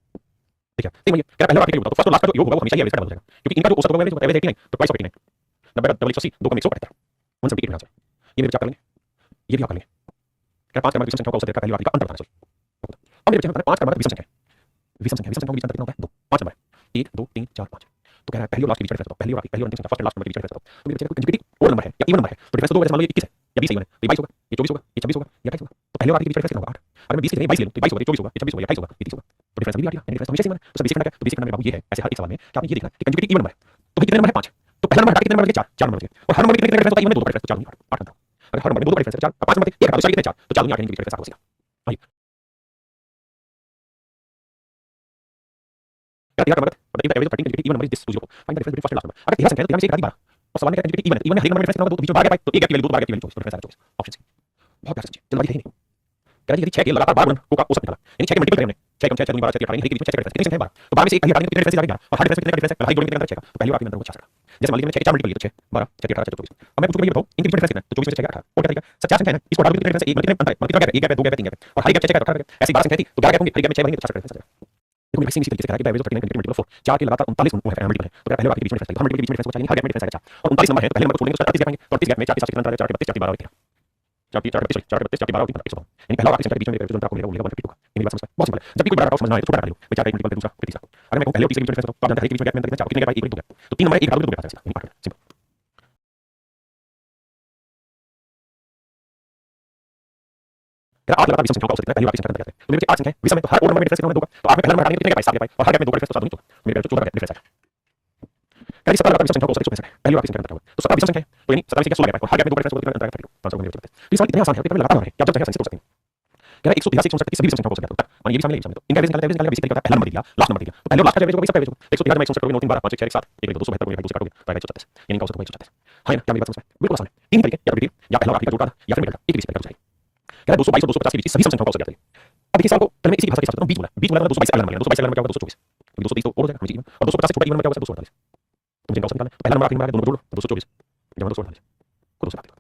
ठीक है। ठीक है क्या पहला आर्टिकल बताओ तो फर्स्ट और लास्ट का जो योग होगा वो हमेशा ही एवरेज का बदल जाएगा, क्योंकि इनका जो औसत होगा एवरेज 89 तो 2289 90 डबल 180 2 का 178 178 आंसर, ये मेरे विचार करेंगे ये भी आप कर लेंगे, क्या 5 का मतलब विषम संख्या का औसत देखा पहली बार का अंतर बताना सॉरी, अब मेरे बच्चे में 5 का मतलब विषम संख्या है, विषम संख्या का बीच अंतर कितना होता है 2 5 नंबर 1 2 3 4 5, तो कह रहा है पहली और लास्ट के बीच का डिफरेंस बताओ, पहली और अंतिम संख्या फर्स्ट एंड लास्ट नंबर के बीच का डिफरेंस बताओ, तो मेरे बच्चे को कंजुगेटिव और नंबर है या इवन नंबर है तो डिफरेंस तो 2 जैसे मान लो ये 21 है या 20 है या 22 होगा ये 24 होगा ये 24 होगा ये 28 होगा, तो पहले और आखिरी के बीच का डिफरेंस कितना होगा 8, अगर मैं 20 के जगह 22 ले लूं तो 22 होगा ये 24 होगा ये 26 होगा ये 28 होगा ये 30 होगा, तो डिफरेंस भी 8 यानी डिफरेंस हमेशा सेम है, तो सर बेसिक फंडा क्या, तो बेसिक फंडा मेरे बाबू ये है ऐसे हर एक सवाल में कि आपने ये देखना कि कंजुगेटिव इवन नंबर है तो कितने नंबर है 5, तो पहला नंबर हटा के कितने नंबर बचे 4 4 नंबर बचे, और हर नंबर कितने डिफरेंस होता है इवन में 2 का डिफरेंस तो 4 नहीं 8 8 अगर हर नंबर में 2 का डिफरेंस है 4 5 नंबर एक हटा तो 4 कितने 4 तो 4 दूनी 8 के बीच का डिफरेंस आपको सीधा आइए क्या नंबर और the average of 13 conjugative even number is this to 0 find the difference between first and last number, अगर तीसरा संख्या है तो यहाँ से एक हटा 12 और सवाल में कंजुगेटिव इवन है, इवन में हर एक नंबर डिफरेंस कितना होगा 2 बीच में बाहर गया तो एक की वैल्यू 2 बाहर की वैल्यू 24 तो डिफरेंस आएगा 24, ऑप्शन सी बहुत प्यारा समझिए जल्दबाजी है नहीं, कह रहा है यदि 6 के लगातार बार गुणन को का औसत निकाला यानी 6 के मल्टीपल करें हमने 6 6 6 12 6 18 हर एक के बीच में 6 कितने है 12 तो 12 में से एक हटाएंगे तो कितने डिफरेंस जाएगा और हर डिफरेंस कितने का डिफरेंस है हर एक जोड़ के अंदर 6 तो पहले आपके अंदर वो 4 जैसे मान लीजिए मैंने 4 मल्टीपल किया तो 6 12 6 18 6 24 अब मैं पूछूंगा ये बताओ इनके बीच डिफरेंस कितना है तो 24 में से 6 18 और क्या तरीका सब 4 संख्या है इसको डाल दो कितने डिफरेंस है एक कितने अंतर है कितना गैप है एक गैप है दो गैप है तीन गैप है और हर गैप 6 6 18 ऐसी 12 संख्या थी तो 12 गैप होंगे हर गैप में 6 बनेंगे तो 4 डिफरेंस आ जाएगा देखो मेरे इसी तरीके से करा कि एवरेज ऑफ 39 मल्टीपल 4 4 के लगातार 39 है मल्टीपल है तो पहले आपके बीच में डिफरेंस हर मल्टीपल के बीच में डिफरेंस चाहिए हर गैप में डिफरेंस आएगा और 39 नंबर है पहले नंबर को छोड़ेंगे उसका 38 गैप आएंगे तो 38 गैप में 4 के साथ कितना अंतर है 4 के 32 4 के 12 और 13 4 4 4 12 112 यानी पहला और तीसरे के बीच में जो अंतर आपको मिलेगा 152 का ये बात समझ बहुत सिंपल है जब भी कोई बड़ा समझना है तो छोटा कर लो मैं 4 का एक मल्टीपल दूसरा फिर तीसरा अगर मैं कहूं पहले और तीसरे के बीच में डिफरेंस तो आप जानते हैं कि बीच में गैप में अंतर कितना 4 कितने गैप है 1 2 गैप तो 3 नंबर है 1 2 गैप आता है यानी पार्ट सिंपल आठ लगातार विषम संख्याओं का औसत कितना पहली बार संख्या करते हैं तो मेरे पास 8 संख्या है विषम में तो हर ओड नंबर में डिफरेंस कितना होगा तो आप में पहला नंबर हटाएंगे तो कितने का पाए 7 के पाए और हर गैप में 2 डिफरेंस तो 7 दूनी तो मेरे पास 14 का डिफरेंस आएगा पहली 17 लगातार विषम संख्याओं का औसत 165 है पहली बार की संख्या करता है तो 17 विषम संख्या है तो यानी 17 से 16 गैप और हर गैप में 2 डिफरेंस तो कितना अंतर आएगा 500 गुणा 32 तो ये सवाल इतने आसान है कि लगातार है कि आप जब चाहे आसानी से कर सकते हैं कह रहा है 183 167 सभी विषम संख्याओं का औसत करता है और ये भी शामिल है विषम में तो इनका एवरेज निकालना है तरीका पहला नंबर दिया लास्ट नंबर दिया तो पहले और लास्ट का एवरेज होगा सबका एवरेज होगा 113 में 167 करोगे 9 3 12 5 6 7 1 2 272 करोगे 2 काटोगे तो आएगा 137 यानी इनका औसत होगा 137 हां क्या मेरी बात समझ में बिल्कुल आसान है तीन तरीके या रिपीट या पहला और आखिरी का जोड़ या फिर मिडल एक ही तरीका चाहिए कह रहा है 222 और 250 के बीच सभी संख्याओं का औसत करते हैं अब देखिए सवाल को पहले मैं इसी भाषा के साथ करता हूं 20 बोला 222 अगला नंबर 222 अगला नंबर क्या होगा 224 230 तो और हो जाएगा मुझे और 250 से छोटा इवन नंबर क्या होगा 248 तो मुझे औसत निकालना है पहला नंबर आखिरी नंबर दोनों जोड़ 224 जमा 248 को 272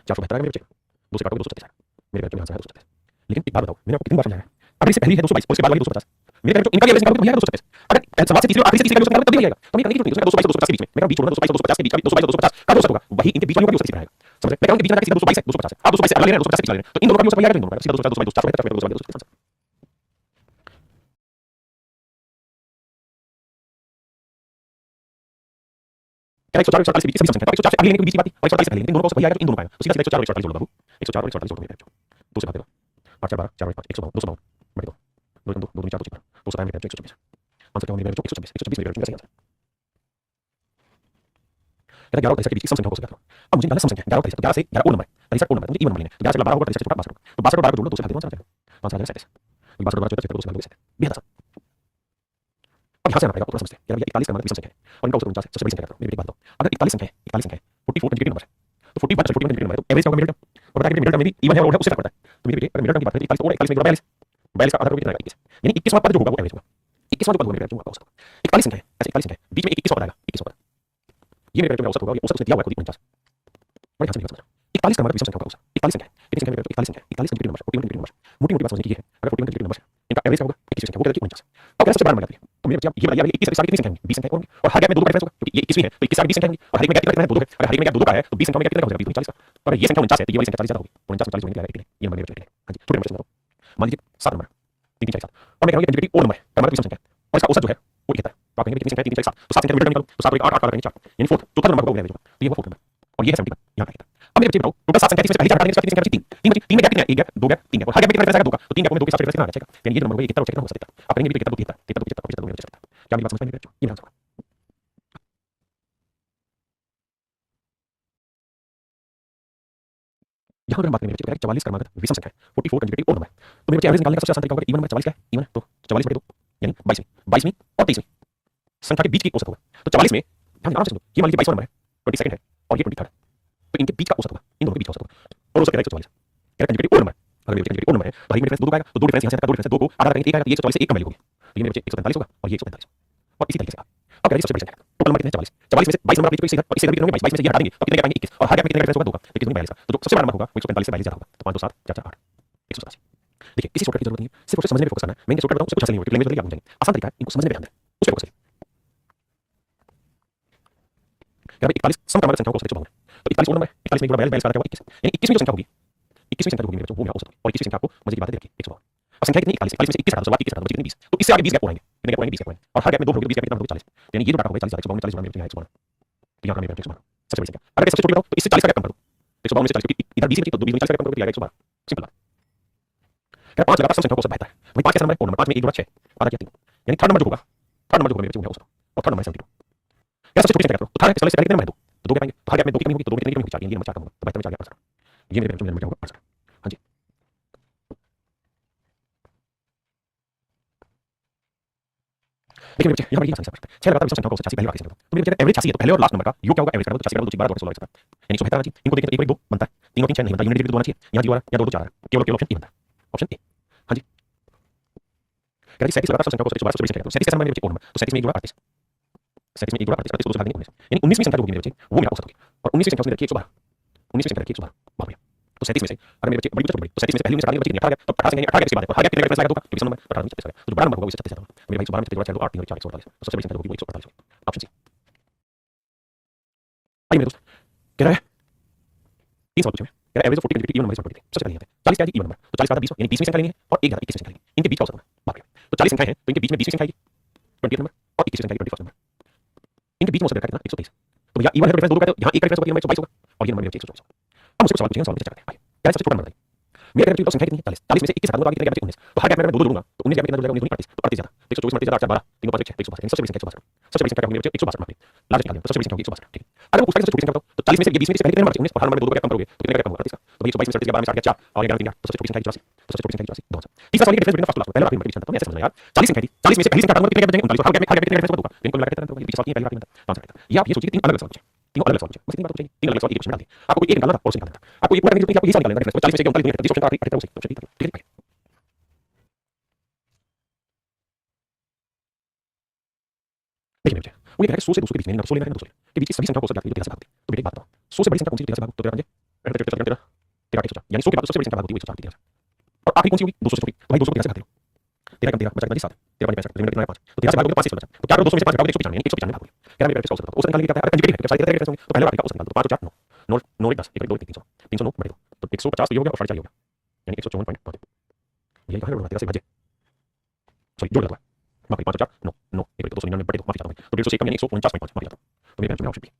472 आएगा मेरे बच्चे 2 से काटोगे 237 मेरे बच्चे में आंसर है 237 लेकिन एक बात बताओ मैंने आपको कितनी बार समझाया अगर इससे पहली है 222 और इसके बाद वाली 250 मेरे जो इनका एवरेज निकालोगे तो भैया 237 अगर समाज से तीसरे आखिरी से तीसरे का निकालोगे तब भी आएगा तो मैं करने की जरूरत नहीं 222 और 250 के बीच में मैं बीच छोड़ना 222 और 250 के बीच 222 और 250 का औसत होगा वही इनके बीच वाली होगा 230 रहेगा समझ मैं कहूं कि बीच में जाके सीधा 222 है 250 है आप 222 से अलग ले रहे हैं 250 से ले रहे हैं तो इन दोनों का भी औसत वही आएगा इन दोनों का सीधा 222 222 250 क्या 104 और 148 के बीच सभी संख्या 104 से अगले लेने के बीच की बात और 148 से पहले लेने दोनों का औसत वही आएगा तो इन दोनों का आएगा तो सीधा 104 और 148 जोड़ बाबू 104 और 148 जोड़ मेरे बच्चों 2 से भाग देगा 5 4 12 4 5 152 252 बटे 2 2 2 2 4 2 2 7 मेरे बच्चों 124 आंसर क्या होगा मेरे बच्चों 126 मेरे बच्चों का सही आंसर कहता 11 और 23 के बीच की सम संख्या को सकता हूं अब मुझे निकालना सम संख्या 11 और 23 तो 11 से 11 और नंबर 23 और नंबर मुझे इवन नंबर लेना 11 से 12 होगा 23 से 12 होगा तो 62 और 12 को जोड़ लो 2 से भाग दो 5 आ जाएगा 5 आ जाएगा 37 62 और 12 24 2 से भाग दो 7 बेहद आसान अब यहाँ से आना पड़ेगा पूरा समझते हैं यार भैया 41 का मतलब विषम संख्या है और इनका औसत 49 है सबसे बड़ी संख्या करता हूं मेरी बात बताओ अगर 41 संख्या है 41 संख्या है 44 कंसेक्यूटिव नंबर है तो 40 40 कंसेक्यूटिव नंबर है तो एवरेज क्या होगा मिडिल टर्म और बताइए मिडिल टर्म में भी इवन है और है उससे फर्क पड़ता है तो मेरी बेटे अगर मिडिल टर्म की बात करें 41 और 41 में 42 42 का आधा कितना आएगा 21 यानी 21वां पद जो होगा वो एवरेज होगा 21वां जो पद होगा मेरे बच्चों का औसत 41 संख्या है ऐसे 41 संख्या है बीच में 21वां पद आएगा 21वां पद ये मेरे बच्चों का औसत होगा ये औसत उसने दिया हुआ है खुद ही 49 बड़ी आसान समझ 41 का मतलब विषम संख्या का औसत 41 संख्या है कितनी संख्या मेरे बच्चों 41 संख्या 41 कंसेक्यूटिव नंबर 41 कंसेक्यूटिव नंबर मोटी मोटी बात समझने की है अगर 41 कंसेक्यूटिव नंबर है इनका एवरेज क्या होगा 21 संख्या वो कहते हैं 49 अब कैसे 12 नंबर आती है तो मेरे बच्चे आप ये बताइए 21 से कितनी संख्या होंगी 20 संख्या होंगी और हर गैप में 2 का डिफरेंस होगा क्योंकि ये 21वीं है तो 21 से 20 संख्या होंगी और हर एक में गैप कितना है 2 है अगर हर एक में गैप 2 का है तो 20 संख्या में गैप कितना हो जाएगा 40 का अगर ये संख्या 49 है तो ये वाली संख्या 40 ज्यादा होगी 49 40 होने के लिए ये नंबर मेरे बच्चे हां जी छोटे नंबर से बताओ मान लीजिए 7 नंबर 3 4 7 और मैं कहूंगा कंसेक्यूटिव और नंबर का मतलब विषम संख्या और इसका औसत जो है वो कितना है तो आप कहेंगे कितनी संख्या 3 4 7 तो 7 संख्या मिडिल निकालो तो 7 को 8 8 करेंगे 4 यानी फोर्थ चौथा नंबर होगा एवरेज होगा तो ये वो फोर्थ नंबर और ये है 70 यहां का अब मेरे बच्चे बताओ टोटल 7 संख्या इसमें पहली 4 हटाएंगे इसका कितनी संख्या बची 3 3 में गैप कितना है 1 गैप 2 गैप 3 गैप और हर गैप में कितना डिफरेंस आएगा 2 का तो 3 गैप में 2 के साथ डिफरेंस कितना आ जाएगा यानी ये नंबर होगा 71 और 71 हो सकता है आप कहेंगे 71 73 73 75 75 क्या मेरी बात समझ में आ रही है ये आंसर यहाँ अगर हम बात करें मेरे बच्चे 44 क्रमागत विषम संख्या है 44 कंसेक्यूटिव और नंबर तो मेरे बच्चे एवरेज निकालने का सबसे आसान तरीका होगा इवन नंबर 44 का है इवन है तो 44 बटे 2 यानी 22वीं 22वीं और 23वीं संख्या के बीच की औसत होगा तो 44 में ध्यान आराम से सुनो ये मान लीजिए 22वां नंबर है 22nd है और ये 23rd है तो इनके बीच का औसत होगा इन दोनों के बीच का औसत होगा और औसत कितना है 144 क्या कंसेक्यूटिव और नंबर अगर मेरे कंसेक्यूटिव और नंबर है तो हर में डिफरेंस 2 आएगा तो 2 डिफरेंस यहाँ से आता है 2 डिफरेंस 2 को आधा करेंगे 1 आएगा तो ये 144 से 1 कम वैल्यू होगी तो ये मेरे बच्चे 145 होगा और ये 145 और इसी तरीके से अब कह रही सबसे बड़ी संख्या टोटल नंबर कितने 44 44 में से 22 नंबर आप लीजिए इससे और इससे कितने होंगे 22 में से ये हटा देंगे तो कितने पाएंगे 21 और हर गैप में कितने डिफरेंस होगा 2 का तो कितने 42 का तो जो सबसे बड़ा नंबर होगा वो 145 से 42 ज्यादा होगा तो 5 2 7 4 4 8 187 देखिए किसी शॉर्टकट की जरूरत नहीं है सिर्फ उसे समझने पे फोकस करना है मैं इनके शॉर्टकट बताऊं उससे कुछ हासिल नहीं होगा लैंग्वेज बदल के आगे जाएंगे आसान तरीका है इनको समझने पे ध्यान दें उस पे फोकस करिए क्या 41 सम क्रमागत संख्याओं का औसत 152 तो 41 और नंबर 41 में जोड़ा 42 का 21 यानी 21वीं जो संख्या होगी 21वीं संख्या होगी मेरे बच्चों वो मेरा औसत होगी और 21वीं संख्या आपको मजे की बात है देखिए 152 और संख्या कितनी 41 41 में से 21 हटा दो सवाल 21 हटा दो बची कितनी 20 तो इससे आगे 20 गैप होंगे कितने गैप होंगे 20 गैप होंगे और हर गैप में 2 होंगे 20 गैप कितना होगा 40 यानी ये जो डाटा होगा 40 152 40 मेरे बच्चे 152 तो यहां मेरे बच्चे 152 सबसे बड़ी संख्या अगर सबसे छोटी बताओ तो इससे 40 का गैप कम करो 152 में से 40 इधर 20 बची तो 20 में 40 का गैप कम करो तो आएगा 112 सिंपल बात क्या 5 लगातार सम संख्याओं का औसत बेहतर है वही 5 कैसा नंबर है और नंबर 5 में 1 जोड़ा 6 आधा किया 3 यानी थर्ड नंबर जो होगा मेरे बच्चे वो है औसत और थर्ड नंबर 72 क्या सबसे छोटी संख्या करो तो थर्ड है 40 से पहले कितने नंबर है 2 तो 2 गैप आएंगे तो हर गैप में 2 की कमी होगी तो 2 में कितनी कमी होगी 4 ये नंबर 4 का होगा तो बेहतर में 4 गैप आंसर ये मेरे बच्चों में नंबर क्या होगा आंसर हां जी देखिए मेरे बच्चे यहाँ बड़ी आसानी से छह लगातार विषम संख्याओं का औसत 86 पहली बार कैसे तो मेरे बच्चे एवरेज 86 है तो पहले और लास्ट नंबर का योग क्या होगा एवरेज करो तो 86 12 16 16 यानी 172 जी इनको देखें तो 1 2 बनता है 3 और 3 6 नहीं बनता यूनिट डिग्री 2 आना चाहिए यहाँ 0 या 2 2 4 केवल ऑप्शन ए बनता है ऑप्शन ए हां जी कह रही 37 लगातार सब संख्याओं को 112 से बड़ी संख्या है, तो 37 मेरे बच्चे और नंबर, तो 37 में 1 जोड़ा 38, 37 में 1 जोड़ा 38, 38 को 2 से भाग देंगे 19, यानी 19वीं संख्या जो होगी मेरे बच्चे वो मेरा औसत होगी, और 19वीं संख्या उसने रखी 112, 19वीं संख्या रखी 112, बाप रे। तो 37 में से अगर मेरे बच्चे बड़ी बड़ी, तो 37 में से पहली 19 काटने बच्चे 18 तो 18 से 18 के बाद और हर गैप कितने का आएगा 2 का, क्योंकि नंबर 18 में 36 आएगा, तो जो बड़ा नंबर होगा वो 36 होगा। मेरे भाई 112 में 36 जोड़ा 8 3 4 148, तो सबसे बड़ी संख्या होगी वो 148 होगी, ऑप्शन सी। आइए मेरे दोस्त, कह रहा है 3 सवाल पूछे हैं, कह रहा है average of 40 consecutive even number पढ़ते थे, सबसे पहले यहाँ पे 40 क्या है इवन नंबर, तो 40 का 20 यानी 20वीं संख्या लेनी है और 1 11 21वीं संख्या लेनी है, इनके बीच का औसत नंबर, बाप रे। तो 40 संख्याएं हैं तो इनके बीच में 20वीं संख्या आएगी 20th नंबर और 21वीं संख्या 21st नंबर, इनके बीच में औसत रखा कितना 123, तो भैया इवन है तो डिफरेंस 2 का है, तो यहाँ 1 का डिफरेंस होगा, नंबर 122 होगा और ये नंबर 124 होगा। अब मुझसे सवाल पूछेंगे, सवाल चर्चा करते हैं। क्या सबसे छोटा नंबर बताइए, मेरे घर में संख्या कितनी है 40, 40 में से 21 हटा दूंगा, आगे कितने बचे 19, तो हर गैप में मैं 2 दूंगा, तो 19 गैप में कितना जुड़ेगा 19 38, तो 38 ज्यादा, 124 में 8 4 12 3 5 6 162, सबसे बड़ी संख्या 162, सबसे बड़ी संख्या होगी मेरे बच्चे 162 माफ लास्ट निकाल, तो सबसे बड़ी संख्या होगी 162, ठीक है। अगर मैं पूछता हूं सबसे छोटी संख्या बताओ, तो 40 में से 20 में से पहले कितने नंबर बचे 19 और हर नंबर में 2 गैप कम करोगे तो कितने गैप कम होगा 38 का, तो 122 में से 38 के बाद में 7 4 और 11 3 8, तो सबसे छोटी संख्या 84, तो सबसे छोटी संख्या 84 2। तीसरा सवाल ये डिफरेंस बिटवीन फर्स्ट क्लास पहला आखिरी नंबर के बीच में, तो मैं ऐसे समझना यार 40 संख्या थी, 40 में से पहली संख्या हटाऊंगा कितने गैप बचेंगे 39, और हर गैप में कितने डिफरेंस होगा 2 का, इनको मिला के कितना होगा, पीछे सवाल की पहली आखिरी नंबर आंसर है। ये आप ये सोचिए 3 अलग अलग सवाल पूछे, 3 अलग अलग सवाल पूछे, बस 3 बात पूछेंगे, 3 अलग अलग सवाल एक क्वेश्चन में डाल दिए, आपको एक निकालना था और उसे निकालना था, आपको ये पूरा करने की जरूरत नहीं, आपको ये सवाल निकालना है, 40 में से 39 जिस ऑप्शन का आखिरी तरह उसे ऑप्शन ठीक है। देखिए मेरे बच्चे वो ये कह रहा है 100 से 200 के बीच में, ना 100 लेना है ना 200 के बीच की सभी संख्याओं को औसत लगाते हैं तो 13 से भाग देते, तो बेटा एक बात बताओ 100 से बड़ी संख्या कौन सी थी 13 से भागो, तो तेरा पंजे 13 104, यानी 100 के बाद सबसे बड़ी संख्या भाग होती है 104 13 से, और आखिरी कौन सी होगी 200 से छोटी, तो भाई 200 को 13 से भाग दे लो, 13 कम 13 बचा कितना 7, 13 5 65 कितना 5, तो 13 से भागोगे तो 5 से बचा, तो क्या करो 200 में से 5 भागोगे 195 यानी 195 भागोगे, कह रहा है मेरे बच्चे औसत बताओ, औसत निकालने के लिए क्या है, अगर कंजुगेट है सारे 13 होंगे तो पहले वाले का औसत निकाल दो, 5 और 4 9 9 9 1 10 1 2 3 300 309 बटे 2, तो 150 ये हो गया और 4.5 हो गया, यानी 154.5, यही कहा है 13 से भाजे, सॉरी जोड़ दो माफी 5 और 4 9 9 1 299 बटे 2 माफी चाहता हूं, तो 150 से कम यानी 149.5 माफी चाहता हूं, तो मेरे बच्चों में ऑप्शन बी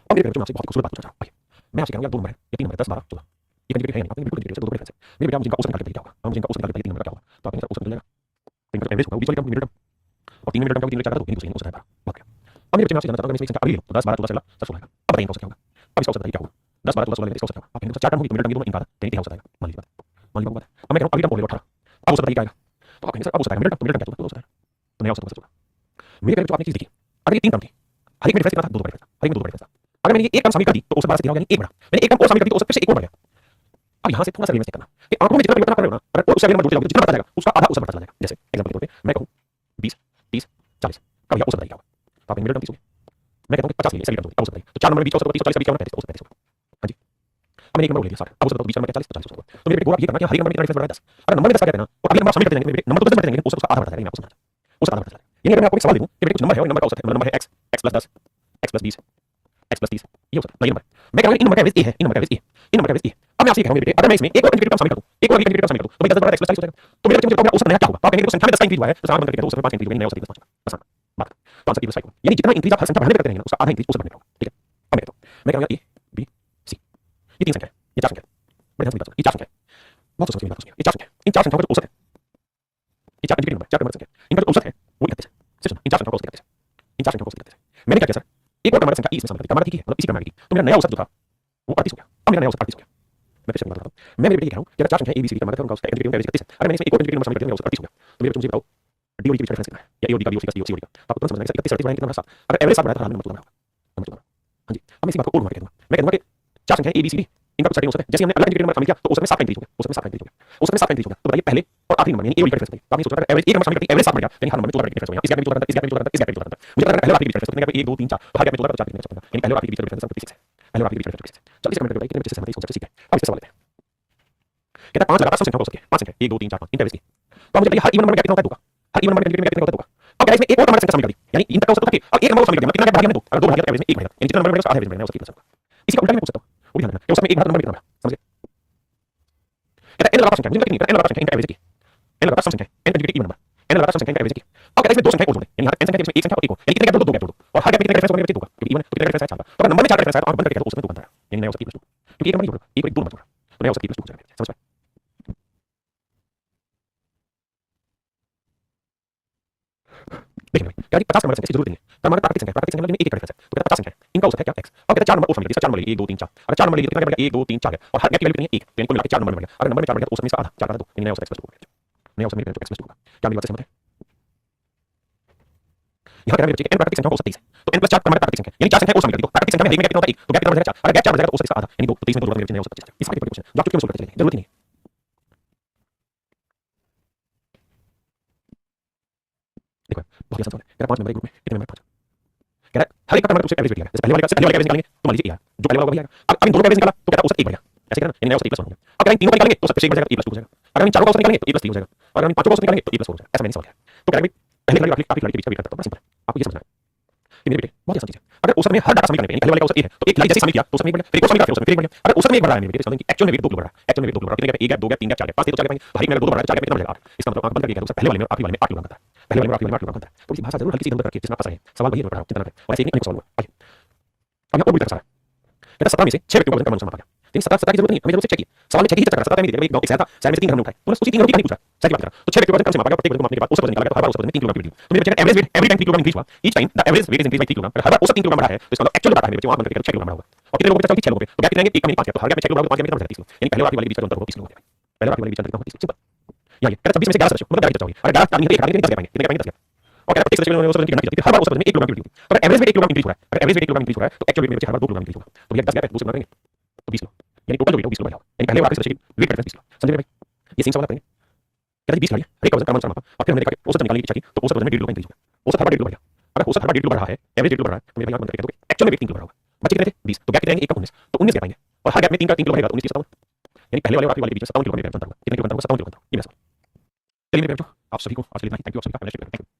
अब मेरे बच्चों में आपसे बहुत खूबसूरत बात पूछना चाहता हूं, मैं आपसे कहूंगा 2 नंबर है या 3 नंबर है 10 12 14 ये कंजुगेट है नहीं, आपने बिल्कुल कंजुगेट से 2 डिफरेंस है, मेरे बेटा मुझे इनका औसत निकाल के क्या होगा, और मुझे इनका औसत निकाल के 3 नंबर का क्या होगा, तो आप इनका औसत निकाल लेगा, तो इनका एवरेज होगा बीच वाली टर्म मिडिल टर्म, और 3 में मिडिल टर्म का 3 में 4 का 2 इनको औसत है 12 बात क्या। अब मेरे बच्चे में आपसे जानना चाहता हूं अगर मैं इसकी संख्या अगली लूं तो 10 12 14 16 16 आएगा, अब बताइए इनका औसत क्या होगा, अब इसका औसत बताइए क्या होगा, 10 12 14 16 इसका औसत क्या होगा, आप इनका 4 टर्म होगी तो मिडिल टर्म ये दोनों इनका था, तो इनका औसत आएगा, मान लीजिए बात है, अब मैं कहूं अगली टर्म बोल लो 18, अब औसत बताइए क्या आएगा, तो आप कहेंगे सर अब औसत आएगा मिडिल टर्म, तो मिडिल टर्म क्या होगा, औसत आएगा, तो नया औसत होगा। मेरे कहने जो आपने चीज देखी अगर ये 3 टर्म थी हर एक में डिफरेंस कितना था 2 डिफरेंस, हर एक में 2 डिफरेंस था, अगर मैंने ये एक टर्म शामिल कर दी तो औसत 12 से 13 यानी 1 बढ़ा, मैंने एक टर्म और शामिल कर दी तो औसत फिर से 1 और बढ़ गया। अब यहाँ से थोड़ा सा रिवर्स करना कि आंकड़ों में जितना परिवर्तन आप करोगे ना अगर उससे अगले नंबर जोड़ते जाओगे जितना बढ़ता जाएगा उसका आधा औसत बढ़ता चला जाएगा, जैसे एग्जांपल के तौर पे मैं कहूं 20 30 40 का भैया औसत बताइए क्या होगा, तो आप मिडिल टर्म 30 होगी, मैं कहता हूं कि 50 ले लिया सही टर्म औसत बताइए, तो 4 नंबर में 20 औसत 30 40 का बीच का 35 औसत 35 होगा, हां जी। अब मैंने एक नंबर ले लिया 60 अब औसत बताओ 20 नंबर 40 50 होगा, तो मेरे को आप ये करना कि हर एक नंबर में कितना डिफरेंस बढ़ रहा है 10, अगर नंबर में 10 आ गया ना और अगले नंबर शामिल करते जाएंगे मेरे नंबर तो 10 बढ़ते जाएंगे औसत उसका आधा बढ़ता जाएगा, औसत आधा बढ़ता जाएगा, यानी अगर मैं आपको एक सवाल दे दूं कि मेरे कुछ नंबर है और इन नंबर का औसत है, नंबर है x x + 10 x + 20 x + 30 ये होता है ना, ये नंबर मैं कह रहा हूं इन नंबर का एवरेज a है, इन नंबर का एवरेज a इन नंबर का एवरेज a, अब मैं आपसे ये कह रहा हूं मेरे बेटे अगर मैं इसमें एक और कंजुगेट टर्म शामिल करूं एक और कंजुगेट टर्म शामिल करूं तो मेरा 10 बढ़ा x + 40 हो जाएगा, तो मेरे बच्चे मुझे बताओ मेरा औसत नया क्या होगा, तो आप कहेंगे संख्या में 10 का इंक्रीज हुआ है तो 7 बंद करके तो औसत में 5 इंक्रीज हुआ, नया औसत 5 आसान बात, तो आंसर = 5 यानी जितना इंक्रीज आप हर संख्या बढ़ाने पे करते रहेंगे ना उसका आधा इंक्रीज औसत बढ़ने होगा, ठीक है। अब मैं कहता हूं मैं कहूंगा a b c ये 3 संख्या है, ये 4 संख्या है, बड़े ध्यान से बात ये 4 संख्या है, बहुत सोच समझ के बात सुनिए, ये 4 संख्या इन 4 संख्याओं का जो औसत है ये 4 कंजुगेट नंबर 4 नंबर संख्या इनका जो औसत है वो 31 है, सिर्फ इन 4 संख्याओं का औसत 31 है, इन 4 संख्याओं का औसत 31 है, मैंने क्या किया सर एक और क्रमांक संख्या e इसमें शामिल कर दी, क्रमांक की है मतलब इसी क्रमांक की, तो मेरा नया औसत जो था वो 38 हो गया, अब मेरा नया औसत 38 हो गया, मैं फिर से बताता हूं मैं मेरे बेटे ये कह रहा हूं कि अगर 4 संख्या a b c d क्रमांक है उनका औसत कंजुगेट एवरेज 31 है, अगर मैंने इसमें एक और कंजुगेट नंबर शामिल कर दिया मेरा औसत 38 हो गया, तो मेरे बच्चों मुझे बताओ d और e के बीच डिफरेंस कितना है या a और d का b और c का c और c और d का, तो आपको तुरंत समझना है कि 31 38 बढ़ाएंगे कितना होगा 7, अगर एवरेज 7 बढ़ाया तो हर नंबर 14 होगा, नंबर 14 हां जी। अब मैं इसी बात को और घुमा के कहूंगा मैं कहूंगा कि 4 संख्या a b c d इनका कुछ सेटिंग औसत है, जैसे हमने अलग कंजुगेट नंबर शामिल किया तो औसत में 7 का इंक्रीज हो गया, औसत में 7 का इंक्रीज हो गया, औसत में 7 का इंक्रीज हो गया, तो बताइए पहले और आखिरी नंबर यानी a और e का डिफरेंस बताइए, तो आपने सोचा अगर एवरेज एक नंबर शामिल करते एवरेज 7 बढ़ गया यानी हर नंबर में 14 का डिफरेंस हो गया, इस गैप में 14 इस गैप में 14 इस गैप में 14 मुझे अगर पहले और आखिरी डिफरेंस कितने का 1 2 3 4 तो हर गैप में 14 4 कितने का यानी पहले और आखिरी डिफरेंस 36 है, पहले और आखिरी डिफरेंस 36 है, चलो इसे कमेंट करके बताइए कितने बच्चे से सहमत है इस कॉन्सेप्ट से, ठीक है। अब इसका सवाल लेते हैं कहता है 5 लगातार सब संख्याओं का औसत है, 5 संख्या 1 2 3 4 5 इनका एवरेज की, तो मुझे बताइए हर इवन नंबर में कितना होता है 2 का, हर इवन नंबर में कितने होता है 2 का, अब गाइस में एक और क्रमांक संख्या शामिल कर दी यानी इन तक का औसत था कि अब एक नंबर को शामिल कर दिया कितना गैप बढ़ा दिया मैंने 2 अगर 2 बढ़ा दिया तो एवरेज में 1 बढ़ेगा, यानी जितना नंबर बढ़ेगा उसका आधा एवरेज बढ़ेगा, उसका कितना होगा, इसी का उल्टा भी मैं पूछ सकता हूं वो भी ध्यान रखना कि उसमें एक बढ़ा नंबर कितना बढ़ा, समझे कहता है n लगातार संख्या जिनका कितनी n लगातार संख्या इनका एवरेज की, n लगातार सम संख्या n conjugate even number n लगातार सम संख्या इनका एवरेज की, अब कहता है इसमें 2 संख्या और जोड़ दे यानी हर n संख्या के इसमें एक संख्या और एक हो यानी कितने गैप जोड़ दो गैप जोड़ दो और हर गैप में कितने डिफरेंस होगा बच्चे 2 का क्योंकि इवन है तो कितने डिफरेंस है 4 का, तो अगर नंबर में 4 डिफरेंस है तो आप बंद करके तो उसमें 2 बनता है यानी नया औसत +2 क्योंकि एक नंबर नहीं जोड़ एक और एक 2 नंबर जोड़ तो नया औसत +2 हो जाएगा, समझ पाए। देखिए क्या 50 नंबर संख्या की जरूरत नहीं है, क्रमांक प्राकृतिक संख्या में एक का डिफरेंस है, तो कहता है 50 संख्या है इनका औसत है क्या x, अब कहता है 4 नंबर और शामिल कर दिया 4 नंबर ले 1 2 3 4 अगर 4 नंबर ले तो कितना गैप बढ़ेगा 1 2 3 4 है और हर गैप की वैल्यू कितनी है 1 तो इनको मिला के 4 नंबर बढ़ गया, अगर नंबर में 4 बढ़ गया तो औसत में से आधा 4 का 2 यानी नया औसत x +2 हो गया, नया औसत मेरे x +2 होगा, क्या मेरी बात से सहमत है। यहाँ कह रहा है मेरे बच्चे n प्राकृतिक संख्या का औसत 30 है तो n + 4 क्रमांक प्राकृतिक संख्या यानी 4 संख्या और शामिल कर दी, तो प्राकृतिक संख्या में एक में गैप कितना होता है 1 तो गैप कितना बढ़ जाएगा 4 अगर गैप 4 बढ़ जाएगा तो औसत इसका आधा यानी 2 तो 30 में 2 जोड़ मेरे बच्चे नया औसत 25 इस आगे क्वेश्चन जो आप चुटकी में सोल्व करते चलेंगे जरूरत ही नहीं है। बहुत आसान सवाल है। कह रहा 5 मेंबर एक ग्रुप में कितने मेंबर 5 कह रहा है हर एक का ग्रुप से एवरेज वेट लिया है। जैसे पहले वाले का से पहले वाले का एवरेज निकालेंगे तो मान लीजिए ए आया, जो पहले वाला होगा वही आएगा। अब इन दोनों का एवरेज निकाला तो कहता है औसत 1 बढ़ेगा, ऐसे कहना यानी नया औसत 1 + 1 हो गया। अब अगर इन तीनों का निकालेंगे तो सबसे 1 बढ़ जाएगा, e + 2 हो जाएगा। अगर इन चारों का औसत निकालेंगे तो e + 3 हो जाएगा, और अगर इन पांचों का औसत निकालेंगे तो e + 4 हो जाएगा। ऐसा मैंने सवाल किया है। तो कह रहा है पहले खिलाड़ी आखिरी खिलाड़ी के बीच का वेट करता है। बड़ा सिंपल है, आपको ये समझना है कि मेरे बेटे बहुत आसान चीज है। अगर औसत में हर डाटा शामिल करने पे पहले वाले का औसत ए है तो एक खिलाड़ी जैसे शामिल किया तो औसत में 1 बढ़ गया, फिर एक और शामिल किया फिर औसत में 1 बढ़ गया। अगर औसत में 1 बढ़ रहा है मेरे बेटे इसका मतलब कि एक्चुअल में वेट 2 किलो बढ़ रहा है। एक्चुअल में वेट 2 किलो बढ़ रहा है। कितने gap 1 gap 2 gap 3 gap 4 gap 5 तो 4 गैप आएंगे, भारी में 2 बढ़ रहा है 4 गैप कितना बढ़ेगा 8। इसका मतलब आंख बंद करके पहले वाले में आखिरी वाले में 8 किलो बनता है। पहले वाले में आखिरी वाले में 8 किलो बनता है। तो इसी भाषा जरूर हल्की सी इधर रखिए जिसमें आप फंस रहे हैं। सवाल वही नोट कर रहा हूं, चिंता ना करें। और ऐसे ही अनेक सवाल हुआ। आइए अब यहाँ और भी तरह है। कहता 17 में से 6 व्यक्तियों का वजन कम आ गया। लेकिन 17 की जरूरत नहीं, हमें जरूर से चेक किए। सवाल में चेक ही चेक करा। 17 में एक गांव एक शहर था, शहर में से 3 घर उठाए। तो उसी 3 घरों की कहानी पूछा। सही बात करा। तो 6 व्यक्तियों का वजन कम से मापा गया, प्रत्येक वजन को मापने के बाद औसत वजन निकाला गया तो हर बार औसत वजन में 3 किलोग्राम की वृद्धि। तो मेरे बच्चे का average weight every time 3 kilogram increase हुआ। Each time the average weight is increase by 3 kilogram. हर बार औसत 3 किलोग्राम बढ़ा है तो इसका मतलब एक्चुअल डाटा है मेरे बच्चे वहां बन करके 6 किलोग्राम बढ़ा होगा। और कितने लोगों को बचा? 6 लोगों पे। तो क्या कितने आएंगे? 1 का 5 गया तो हर गैप में 6 किलोग्राम 5 गैप कितना बढ़ जाता है 30 किलो। यानी पहले वाले वाले बीच का जो अंतर होगा 30 किलो हो जाएगा। पहले वाले वाले बीच का अंतर कितना होगा 30 सिंपल। या ये कहता 26 में से 11 सदस्य मतलब 11 की चर्चा होगी। अगर 11 आदमी है 1 आदमी 10 गैप आएंगे, कितने गैप आएंगे 10 गैप। और कहता है प्रत्येक सदस्य में औसत वजन की गणना की जाती है। हर बार औसत वजन में 1 किलोग्राम की वृद्धि होगी। अगर एवरेज वेट 1 किलोग्राम इंक्रीज हो रहा है, अगर एवरेज वेट 1 किलोग्राम इंक्रीज हो रहा है तो एक्चुअल वेट मेरे बच्चे हर बार 2 किलोग्राम इंक्रीज होगा। तो भैया 10 गैप है, दूसरे बढ़ेंगे तो 20 किलो। यानी टोटल जो वेट 20 किलो बढ़ा होगा। यानी पहले और आखिरी सदस्य की वेट करते हैं 20 किलो। समझ रहे भाई? ये सेम सवाल करेंगे। कहता है 20 खिलाड़ी हर एक का वजन क्रमानुसार मापा और फिर हमने देखा कि औसत निकालने की इच्छा की तो औसत वजन में 1.5 किलो का इंक्रीज होगा। औसत हर बार 1.5 किलो बढ़ गया। अगर औसत हर बार 1.5 किलो बढ़ रहा है, एवरेज 1.5 किलो बढ़ रहा है तो मेरे भाई आंख बंद करके कहते एक्चुअल में वेट 3 किलो बढ़ा होगा। बच्चे कितने थे 20 तो गैप कितने आएंगे 1 का 19 तो 19 गैप आएंगे। और हर गैप में 3 का 3 किलो बढ़ेगा तो 19 की 57। यानी पहले वाले और आखिरी वाले के बीच में 57 किलो का अंतर हुआ। कितने किलो अंतर हुआ? 57 किलो अंतर। ये मैं सवाल। चलिए मेरे बच्चों आप सभी को आज के लिए थैंक यू आप सभी का।